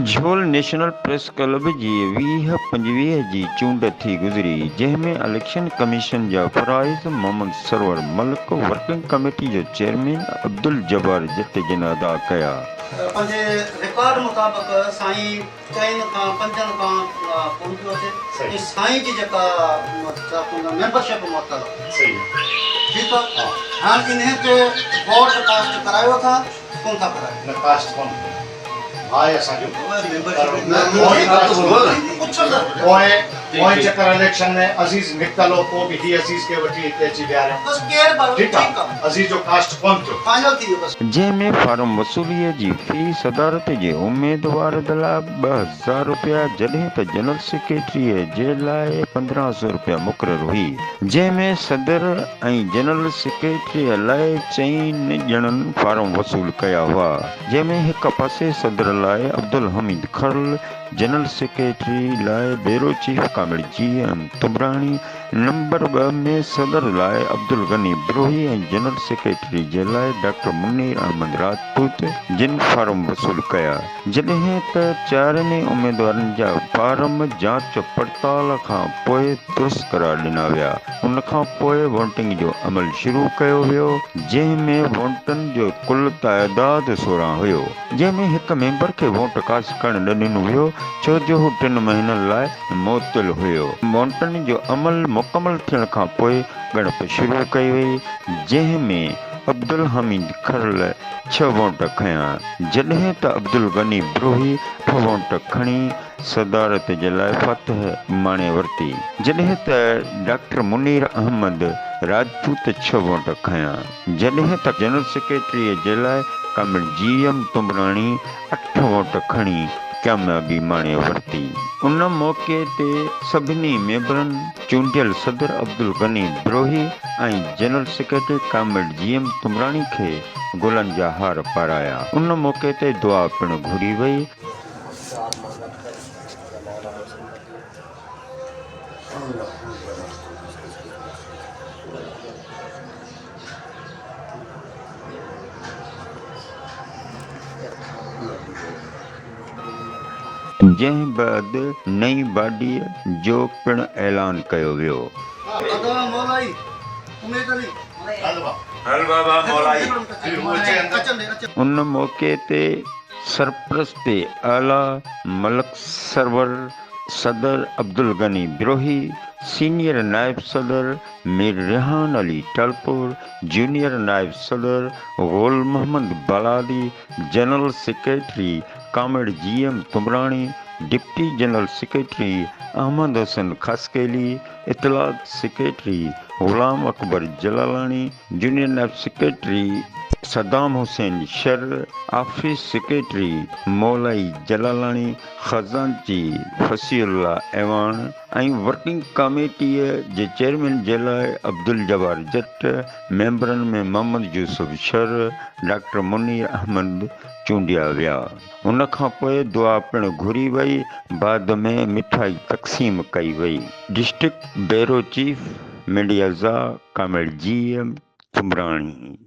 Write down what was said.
झोल national press club जी 2025 जी चूंड थी गुज़री, जंहिंमें इलेक्शन कमीशन जा फ़राइज़ मोहम्मद सरवर मलिक वर्किंग कमेटी जो चेयरमैन अब्दुल जब्बार जट जिन अदा कया। पंहिंजे रिकॉर्ड मुताबिक़ साईं 4 खां 5 खां कोन पियो थिए, साईं जी जेका मेंबरशिप मुअतल सही ठीकु आहे। हाणे इन ते वोट कास्ट करायो था कोन था करायो? न कास्ट कोन हाय असांजो पोइ चक्कर इलेक्शन में अज़ीज़ निकितलो पोइ बि ही अज़ीज़ खे वठी हिते अची विया बस केर ठीकु आहे अज़ीज़ जो कास्ट कोन थियो फाइनल थी वियो बस। जंहिंमें फार्म वसूलीअ जी फी सदारत जे उम्मीदवार लाइ 2000 रुपया, जॾहिं त जनरल सेक्रेटरीअ जे लाइ 1500 रुपया मुक़ररु हुई, जंहिंमें सदर ऐं जनरल सेक्रेटरीअ लाइ 4 ॼणनि फार्म वसूल कया हुआ, जंहिंमें हिक पासे सदर लाइ अब्दुल हमीद खरल, जनरल सेक्रेटरी लाइ ब्यूरो चीफ कामिल GM तुमराणी, नंबर 2 में सदर लाइ अब्दुल गनी ब्रोही ऐं जनरल सेक्रेटरी जे लाइ डॉक्टर मुनीर अहमद राजपूत जिन फार्म वसूल कया, जॾहिं त 4 उम्मीदवारनि जा फार्म जांच पड़ताल खां पोइ दुरुस्त करार ॾिना विया। उन खां पोइ वोटिंग जो अमल शुरू कयो वियो, जंहिंमें वोटनि जो कुल तइदाद 16 हुयो, जंहिंमें हिक मेंबर खे वोट कास्ट करणु न ॾिनो वियो छो जो हू 3 महीननि लाइ मुअतल हुयो। वोटनि जो अमल मुकमल थियण खां पोइ ॻणप शुरू कई वई, जंहिंमें अब्दुल हमीद खरल 6 वोट खयां, जॾहिं त अब्दुल गनी ब्रोही 8 वोट खणी सदारत जे लाइ फतह माणे वरिती, जॾहिं त डॉक्टर मुनीर अहमद राजपूत 6 वोट खयां, जॾहिं त जनरल सेक्रेटरीअ जे लाइ कामिल GM तुमराणी 8 वोट खणी कामयाबी माणे वरिती। उन मौक़े ते सभिनी मेंबरनि चूंडियल सदर अब्दुल गनी ब्रोही ऐं जनरल सेक्रेटरी कामिल GM तुमराणी खे गुलनि जा हार पाराया। उन मौक़े ते दुआ पिणु घुरी वई। जंहिं बैदि नई बाडीअ जो पिणु ऐलान कयो वियो। उन मौक़े ते सरप्रस्त आला मलिक सरवर, सदर अब्दुल गनी ब्रोही, सीनियर नायब सदर मीर रेहान अली टालपुर, जूनियर नायब सदर Gul Mohammad Baladi, general secretary Kamil GM Tumrani, deputy general secretary Ahmed Hassan Khaskheli, इतलात सेक्रेटरी गुलाम अकबर जलालानी, जूनियर नायब secretary Saddam Hussain Shar, office secretary Maulai Jalalani, खजांची फसीउल्ला ऐवान ऐं वर्किंग कमेटीअ जे चेयरमैन जे लाइ अब्दुल जब्बार जट, मेंबरनि में मोहम्मद यूसुफ शर, डॉक्टर मुनीर अहमद चूंडिया विया। उन खां पोइ दुआ पिणु घुरी वई, बाद में मिठाई तक़सीम कई वई। डिस्ट्रिक्ट ब्यूरो चीफ मीडिया कामिल GM तुमराणी।